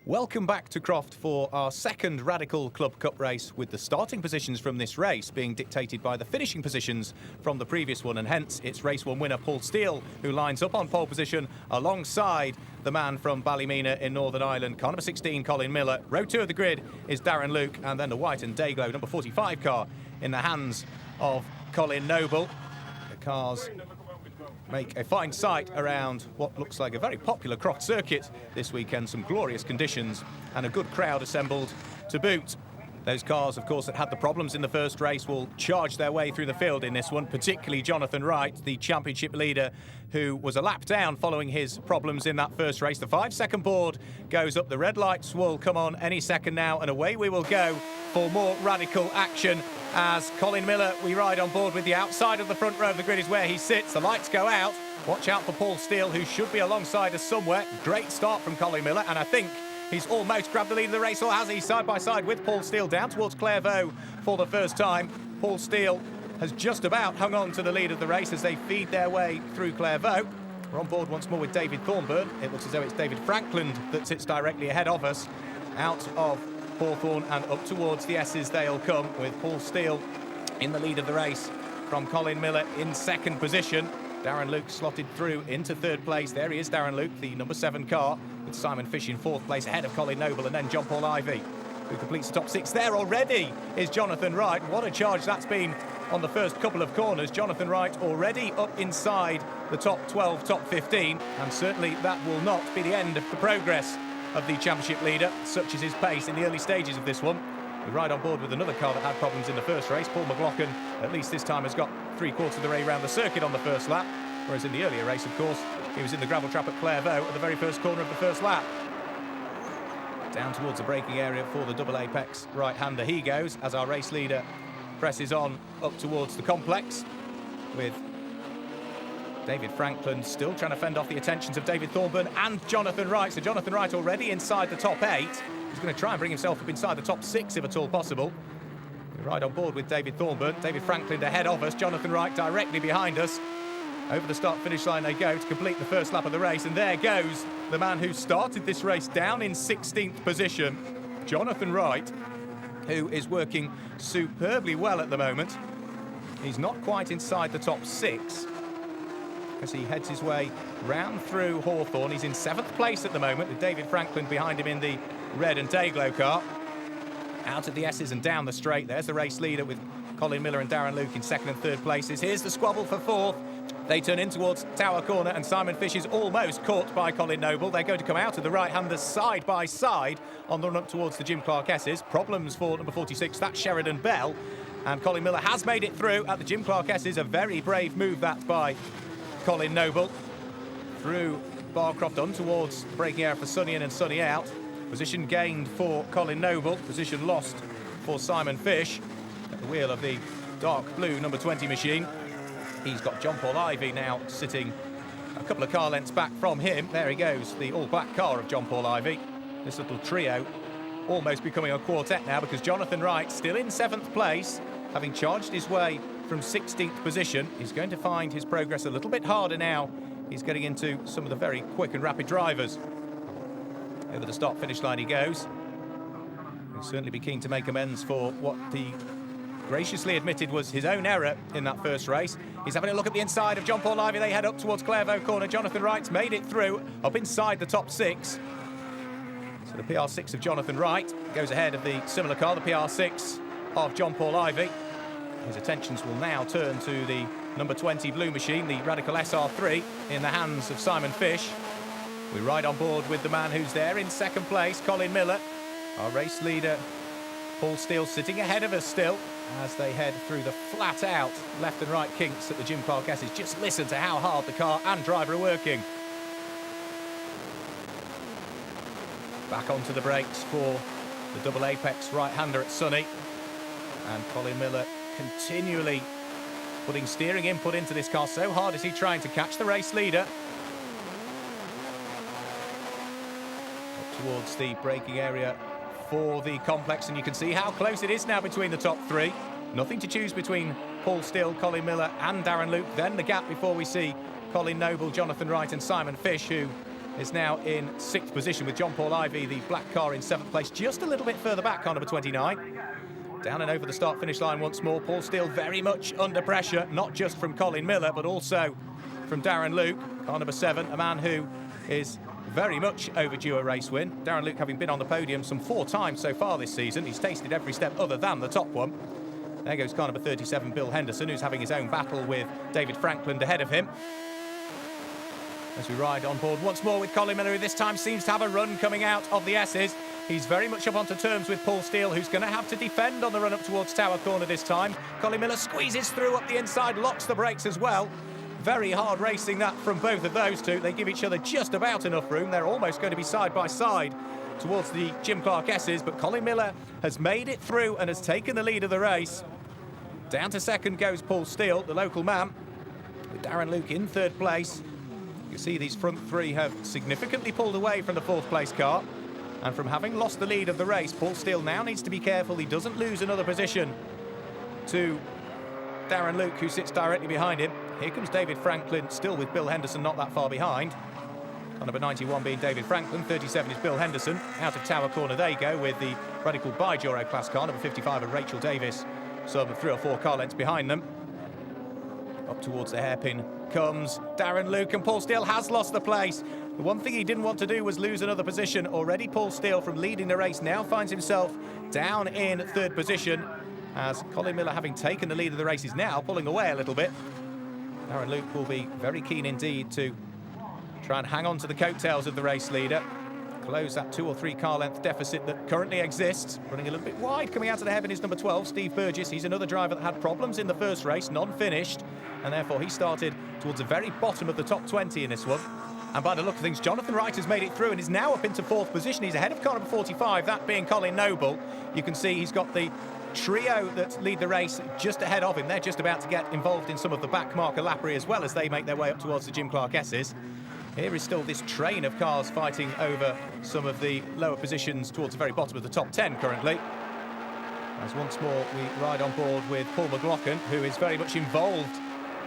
Welcome back to Croft for our second Radical Club Cup race, with the starting positions from this race being dictated by the finishing positions from the previous one, and hence it's race one winner Paul Steele who lines up on pole position alongside the man from Ballymena in Northern Ireland, car number 16 Colin Miller. Row 2 of the grid is Darren Luke, and then the white and Dayglow number 45 car in the hands of Colin Noble. The cars make a fine sight around what looks like a very popular Croft circuit this weekend. Some glorious conditions and a good crowd assembled to boot. Those cars, of course, that had the problems in the first race will charge their way through the field in this one, particularly Jonathan Wright, the championship leader, who was a lap down following his problems in that first race. The 5-second board goes up. The red lights will come on any second now, and away we will go for more radical action. As Colin Miller, we ride on board with the outside of the front row of the grid is where he sits. The lights go out. Watch out for Paul Steele, who should be alongside us somewhere. Great start from Colin Miller, and I think he's almost grabbed the lead of the race, or has he? Side by side with Paul Steele down towards Clairvaux for the first time. Paul Steele has just about hung on to the lead of the race as they feed their way through Clairvaux. We're on board once more with David Thornburn. It looks as though it's David Frankland that sits directly ahead of us. Out of Hawthorne and up towards the S's they'll come, with Paul Steele in the lead of the race from Colin Miller in second position. Darren Luke slotted through into third place. There he is, Darren Luke, the number 7 car, with Simon Fish in fourth place ahead of Colin Noble, and then John Paul Ivy, who completes the top 6. There already is Jonathan Wright. What a charge that's been on the first couple of corners. Jonathan Wright already up inside the top 12, top 15, and certainly that will not be the end of the progress of the championship leader. Such is his pace in the early stages of this one. We ride on board with another car that had problems in the first race. Paul McLaughlin, at least this time, has got 3/4 of the way around the circuit on the first lap, whereas in the earlier race, of course, he was in the gravel trap at Clairvaux at the very first corner of the first lap. Down towards the braking area for the double apex right-hander he goes, as our race leader presses on up towards the complex, with David Franklin still trying to fend off the attentions of David Thornburn and Jonathan Wright. So Jonathan Wright already inside the top 8. He's going to try and bring himself up inside the top 6 if at all possible. We ride on board with David Thornburn. David Franklin ahead of us. Jonathan Wright directly behind us. Over the start-finish line they go to complete the first lap of the race. And there goes the man who started this race down in 16th position, Jonathan Wright, who is working superbly well at the moment. He's not quite inside the top 6 as he heads his way round through Hawthorne. He's in 7th place at the moment, with David Franklin behind him in the red and Dayglow car. Out at the S's and down the straight, there's the race leader with Colin Miller and Darren Luke in 2nd and 3rd places. Here's the squabble for 4th. They turn in towards Tower Corner, and Simon Fish is almost caught by Colin Noble. They're going to come out of the right-handers side by side on the run up towards the Jim Clark S's. Problems for number 46, that's Sheridan Bell. And Colin Miller has made it through at the Jim Clark S's. A very brave move that by Colin Noble. Through Barcroft on towards the braking area for Sonny in and Sonny out. Position gained for Colin Noble. Position lost for Simon Fish at the wheel of the dark blue number 20 machine. He's got John Paul Ivy now sitting a couple of car lengths back from him. There he goes, the all-black car of John Paul Ivy. This little trio almost becoming a quartet now, because Jonathan Wright still in 7th place, having charged his way from 16th position. He's going to find his progress a little bit harder now. He's getting into some of the very quick and rapid drivers. Over the start-finish line he goes. He'll certainly be keen to make amends for what he graciously admitted was his own error in that first race. He's having a look at the inside of John Paul Ivy. They head up towards Clairvaux Corner. Jonathan Wright's made it through, up inside the top 6. So the PR6 of Jonathan Wright goes ahead of the similar car, the PR6 of John Paul Ivy. His attentions will now turn to the number 20 blue machine, the Radical SR3, in the hands of Simon Fish. We ride on board with the man who's there in 2nd place, Colin Miller. Our race leader, Paul Steele, sitting ahead of us still as they head through the flat-out left and right kinks at the Jim Clark S's. Just listen to how hard the car and driver are working. Back onto the brakes for the double apex right-hander at Sonny. And Colin Miller continually putting steering input into this car. So hard is he trying to catch the race leader. Up towards the braking area for the complex, and you can see how close it is now between the top 3. Nothing to choose between Paul Steele, Colin Miller and Darren Luke. Then the gap before we see Colin Noble, Jonathan Wright and Simon Fish, who is now in 6th position with John Paul Ivy, the black car, in 7th place, just a little bit further back, car number 29. Down and over the start-finish line once more. Paul Steele very much under pressure, not just from Colin Miller, but also from Darren Luke, car number 7, a man who is very much overdue a race win. Darren Luke having been on the podium some 4 times so far this season. He's tasted every step other than the top one. There goes car number 37, Bill Henderson, who's having his own battle with David Franklin ahead of him. As we ride on board once more with Colin Miller, who this time seems to have a run coming out of the S's. He's very much up onto terms with Paul Steele, who's going to have to defend on the run up towards Tower Corner this time. Colin Miller squeezes through up the inside, locks the brakes as well. Very hard racing that from both of those two. They give each other just about enough room. They're almost going to be side by side towards the Jim Clark S's, but Colin Miller has made it through and has taken the lead of the race. Down to 2nd goes Paul Steele, the local man, with Darren Luke in 3rd place. You can see these front 3 have significantly pulled away from the 4th place car. And from having lost the lead of the race, Paul Steele now needs to be careful he doesn't lose another position to Darren Luke, who sits directly behind him. Here comes David Franklin, still with Bill Henderson not that far behind. Car number 91 being David Franklin, 37 is Bill Henderson. Out of Tower Corner they go with the Radical Bijoro class car, number 55 of Rachel Davis, some 3 or 4 car lengths behind them. Up towards the hairpin comes Darren Luke, and Paul Steele has lost the place. The one thing he didn't want to do was lose another position. Already Paul Steele, from leading the race, now finds himself down in 3rd position, as Colin Miller, having taken the lead of the race, is now pulling away a little bit. Darren Luke will be very keen indeed to try and hang on to the coattails of the race leader, close that 2 or 3 car length deficit that currently exists. Running a little bit wide coming out of the hairpin is number 12, Steve Burgess. He's another driver that had problems in the first race, non-finished, and therefore he started towards the very bottom of the top 20 in this one. And by the look of things, Jonathan Wright has made it through and is now up into 4th position. He's ahead of car number 45, that being Colin Noble. You can see he's got the trio that lead the race just ahead of him. They're just about to get involved in some of the back marker lappery as well as they make their way up towards the Jim Clark S's. Here is still this train of cars fighting over some of the lower positions towards the very bottom of the top 10 currently. As once more we ride on board with Paul McLaughlin, who is very much involved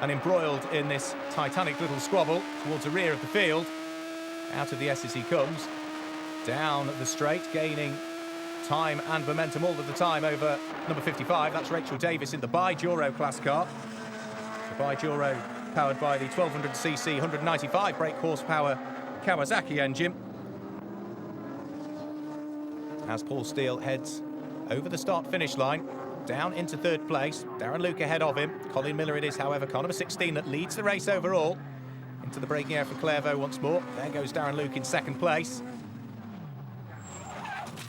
and embroiled in this titanic little squabble towards the rear of the field. Out of the S as he comes, down the straight, gaining time and momentum all of the time over number 55. That's Rachel Davis in the Bijoro class car. The Bijoro powered by the 1200cc 195 brake horsepower Kawasaki engine. As Paul Steele heads over the start-finish line, down into 3rd place. Darren Luke ahead of him. Colin Miller it is, however, car number 16 that leads the race overall. Into the braking area for Clairvaux once more. There goes Darren Luke in 2nd place.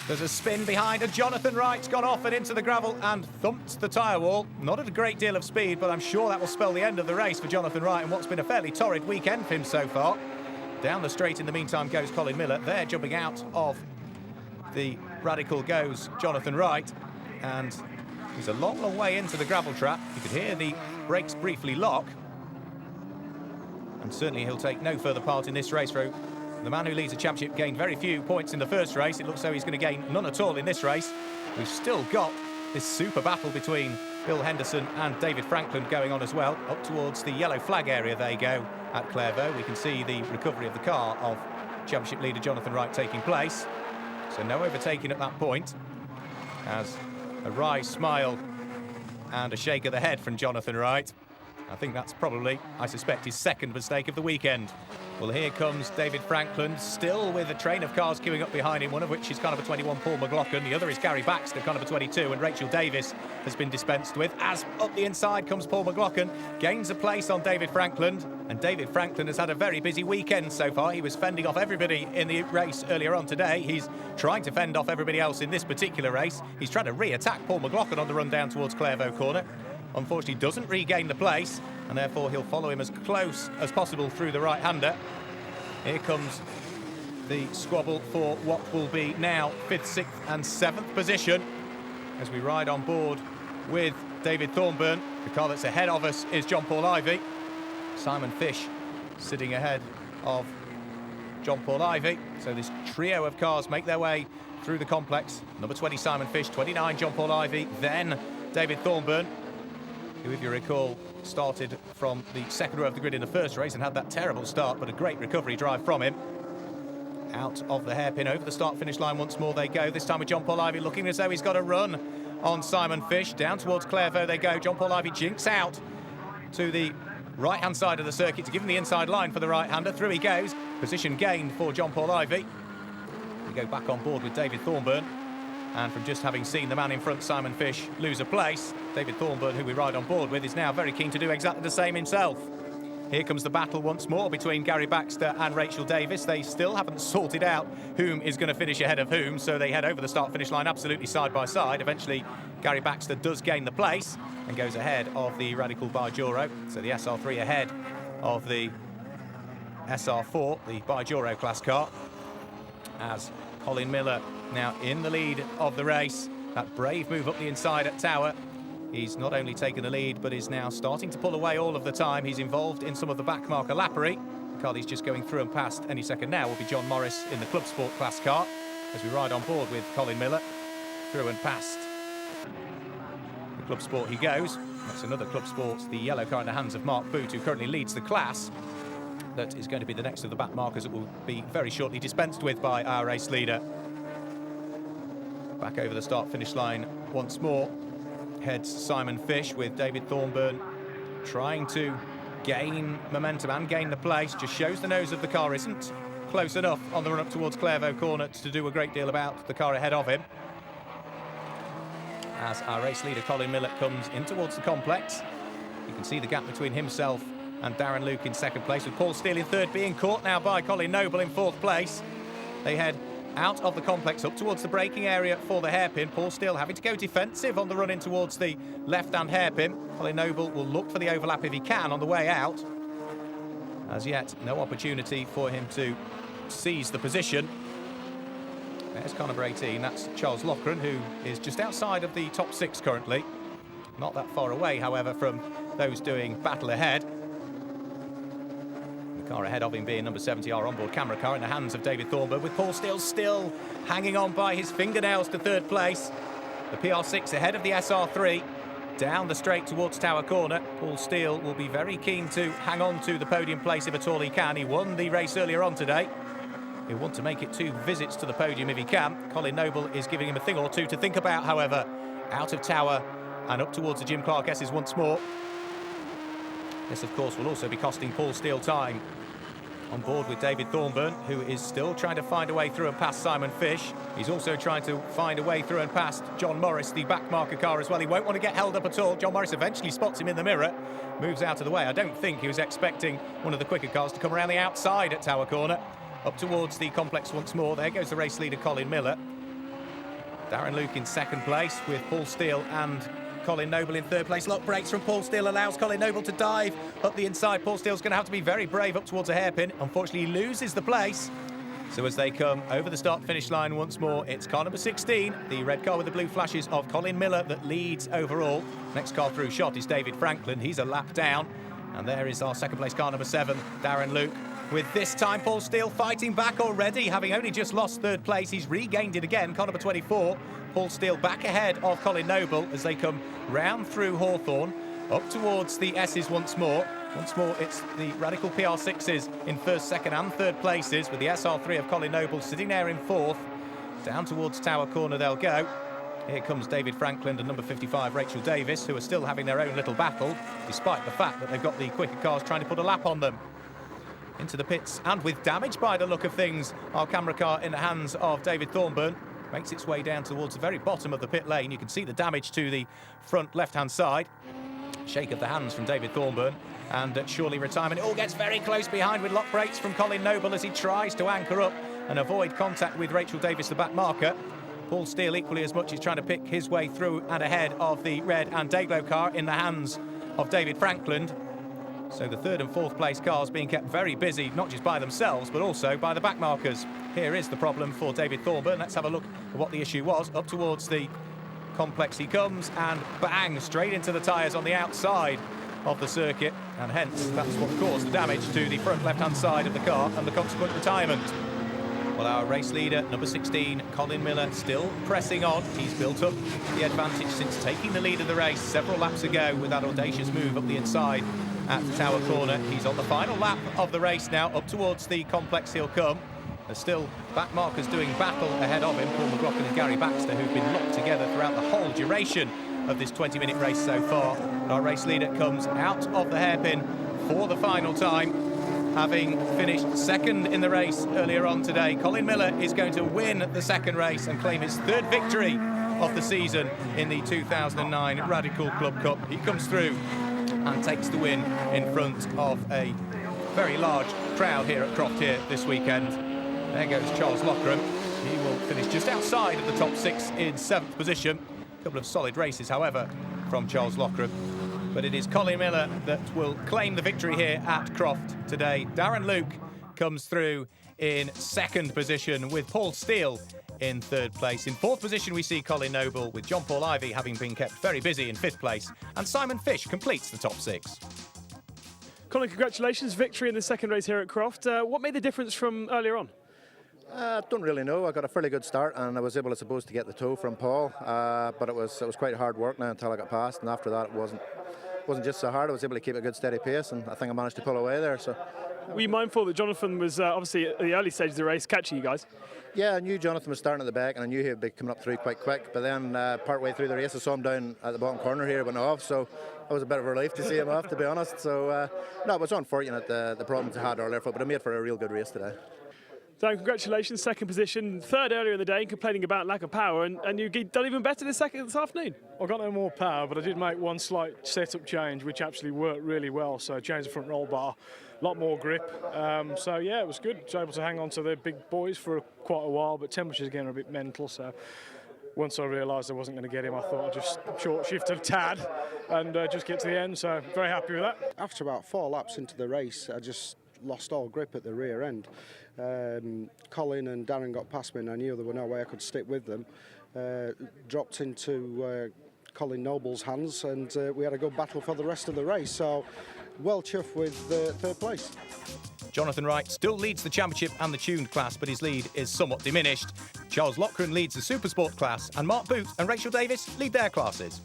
There's a spin behind, and Jonathan Wright's gone off and into the gravel and thumped the tyre wall. Not at a great deal of speed, but I'm sure that will spell the end of the race for Jonathan Wright and what's been a fairly torrid weekend for him so far. Down the straight in the meantime goes Colin Miller. There, jumping out of the Radical goes Jonathan Wright, and he's a long, long way into the gravel trap. You could hear the brakes briefly lock, and certainly he'll take no further part in this race. For the man who leads the championship gained very few points in the first race. It looks as though he's going to gain none at all in this race. We've still got this super battle between Bill Henderson and David Franklin going on as well. Up towards the yellow flag area they go at Clairvaux. We can see the recovery of the car of championship leader Jonathan Wright taking place. So no overtaking at that point, as a wry smile and a shake of the head from Jonathan Wright. I think that's probably, I suspect, his 2nd mistake of the weekend. Well, here comes David Franklin, still with a train of cars queuing up behind him, one of which is car number 21, Paul McLaughlin. The other is Gary Baxter, car number 22, and Rachel Davis has been dispensed with. As up the inside comes Paul McLaughlin, gains a place on David Franklin, and David Franklin has had a very busy weekend so far. He was fending off everybody in the race earlier on today. He's trying to fend off everybody else in this particular race. He's trying to re-attack Paul McLaughlin on the run down towards Clairvaux Corner. Unfortunately doesn't regain the place, and therefore he'll follow him as close as possible through the right-hander. Here comes the squabble for what will be now 5th, 6th and 7th position as we ride on board with David Thornburn. The car that's ahead of us is John Paul Ivy. Simon Fish sitting ahead of John Paul Ivy. So this trio of cars make their way through the complex. Number 20 Simon Fish, 29 John Paul Ivy, then David Thornburn, who, if you recall, started from the 2nd row of the grid in the first race and had that terrible start, but a great recovery drive from him. Out of the hairpin, over the start-finish line once more they go. This time with John Paul Ivy looking as though he's got a run on Simon Fish. Down towards Clairvaux they go. John Paul Ivy jinks out to the right-hand side of the circuit to give him the inside line for the right-hander. Through he goes. Position gained for John Paul Ivy. We go back on board with David Thornburn. And from just having seen the man in front, Simon Fish, lose a place, David Thornburn, who we ride on board with, is now very keen to do exactly the same himself. Here comes the battle once more between Gary Baxter and Rachel Davis. They still haven't sorted out whom is going to finish ahead of whom, so they head over the start-finish line absolutely side by side. Eventually, Gary Baxter does gain the place and goes ahead of the Radical Bajoro. So the SR3 ahead of the SR4, the Bajoro class car, as Colin Miller now in the lead of the race. That brave move up the inside at Tower. He's not only taken the lead, but is now starting to pull away all of the time. He's involved in some of the backmarker lappery. The car he's just going through and past any second now will be John Morris in the Club Sport class car, as we ride on board with Colin Miller. Through and past the Club Sport he goes. That's another Club Sport, the yellow car in the hands of Mark Boot, who currently leads the class. That is going to be the next of the backmarkers that will be very shortly dispensed with by our race leader. Back over the start-finish line once more heads Simon Fish, with David Thornburn trying to gain momentum and gain the place. Just shows the nose of the car isn't close enough on the run up towards Clairvaux corner to do a great deal about the car ahead of him. As our race leader Colin Miller comes in towards the complex, you can see the gap between himself and Darren Luke in second place, with Paul Steele in third, being caught now by Colin Noble in fourth place. They head out of the complex up towards the braking area for the hairpin. Paul Steele having to go defensive on the run in towards the left-hand hairpin. Colin Noble will look for the overlap if he can on the way out. As yet, no opportunity for him to seize the position. There's car number 18, that's Charles Loughran, who is just outside of the top six currently. Not that far away, however, from those doing battle ahead. Car ahead of him being number 70, our onboard camera car, in the hands of David Thornburn, with Paul Steele still hanging on by his fingernails to third place. The PR6 ahead of the SR3, down the straight towards Tower Corner. Paul Steele will be very keen to hang on to the podium place if at all he can. He won the race earlier on today. He'll want to make it 2 visits to the podium if he can. Colin Noble is giving him a thing or two to think about, however. Out of Tower and up towards the Jim Clark S's once more. This, of course, will also be costing Paul Steele time. On board with David Thornburn, who is still trying to find a way through and past Simon Fish. He's also trying to find a way through and past John Morris, the backmarker car as well. He won't want to get held up at all. John Morris eventually spots him in the mirror, moves out of the way. I don't think he was expecting one of the quicker cars to come around the outside at Tower Corner. Up towards the complex once more. There goes the race leader, Colin Miller. Darren Luke in second place, with Paul Steele and Colin Noble in third place. Lock brakes from Paul Steele allows Colin Noble to dive up the inside. Paul Steele's going to have to be very brave up towards a hairpin. Unfortunately, he loses the place. So as they come over the start-finish line once more, it's car number 16, the red car with the blue flashes of Colin Miller, that leads overall. Next car through shot is David Franklin. He's a lap down. And there is our second place car number 7, Darren Luke. With this time Paul Steele fighting back already, having only just lost third place. He's regained it again, car number 24. Paul Steele back ahead of Colin Noble as they come round through Hawthorne, up towards the S's once more. Once more, it's the Radical PR6s in first, second and third places, with the SR3 of Colin Noble sitting there in fourth. Down towards Tower Corner they'll go. Here comes David Franklin and number 55, Rachel Davis, who are still having their own little battle, despite the fact that they've got the quicker cars trying to put a lap on them. Into the pits, and with damage by the look of things, our camera car in the hands of David Thornburn makes its way down towards the very bottom of the pit lane. You can see the damage to the front left-hand side. Shake of the hands from David Thornburn, and surely retirement. It all gets very close behind with lock brakes from Colin Noble as he tries to anchor up and avoid contact with Rachel Davis, the back marker. Paul Steele equally as much is trying to pick his way through and ahead of the red and Dayglow car in the hands of David Franklin. So the third and fourth place cars being kept very busy, not just by themselves, but also by the back markers. Here is the problem for David Thornburn. Let's have a look at what the issue was. Up towards the complex he comes, and bang, straight into the tyres on the outside of the circuit. And hence, that's what caused the damage to the front left-hand side of the car and the consequent retirement. Well, our race leader, number 16, Colin Miller, still pressing on. He's built up the advantage since taking the lead of the race several laps ago with that audacious move up the inside at Tower Corner. He's on the final lap of the race now. Up towards the complex he'll come. There's still back markers doing battle ahead of him, Paul McLaughlin and Gary Baxter, who've been locked together throughout the whole duration of this 20-minute race so far. And our race leader comes out of the hairpin for the final time, having finished second in the race earlier on today. Colin Miller is going to win the second race and claim his third victory of the season in the 2009 Radical Club Cup. He comes through and takes the win in front of a very large crowd here at Croft here this weekend. There goes Charles Loughran. He will finish just outside of the top 6 in 7th position. A couple of solid races, however, from Charles Loughran. But it is Colin Miller that will claim the victory here at Croft today. Darren Luke comes through in 2nd position with Paul Steele in 3rd place. In 4th position we see Colin Noble, with John Paul Ivy having been kept very busy in 5th place, and Simon Fish completes the top 6. Colin, congratulations, victory in the second race here at Croft. What made the difference from earlier on? I don't really know. I got a fairly good start and I was able, I suppose, to get the toe from Paul, but it was quite hard work now until I got past, and after that it wasn't just so hard. I was able to keep a good steady pace, and I think I managed to pull away there. So, were you mindful that Jonathan was obviously at the early stage of the race catching you guys? Yeah, I knew Jonathan was starting at the back and I knew he would be coming up through quite quick, but then part way through the race I saw him down at the bottom corner here, went off, so it was a bit of a relief to see him off, to be honest. So no, it was unfortunate the problems I had earlier, but it made for a real good race today. Dan, congratulations, 2nd position, 3rd earlier in the day, complaining about lack of power, and you done even better this afternoon. I got no more power, but I did make one slight setup change, which actually worked really well. So I changed the front roll bar, a lot more grip. So yeah, it was good. I was able to hang on to the big boys for quite a while, but temperatures again are a bit mental. So once I realised I wasn't going to get him, I thought I'd just short shift a tad and just get to the end. So very happy with that. After about 4 laps into the race, I just lost all grip at the rear end. Colin and Darren got past me and I knew there was no way I could stick with them. Dropped into Colin Noble's hands, and we had a good battle for the rest of the race, so well chuffed with 3rd place. Jonathan Wright still leads the championship and the tuned class, but his lead is somewhat diminished. Charles Loughran leads the Supersport class, and Mark Booth and Rachel Davis lead their classes.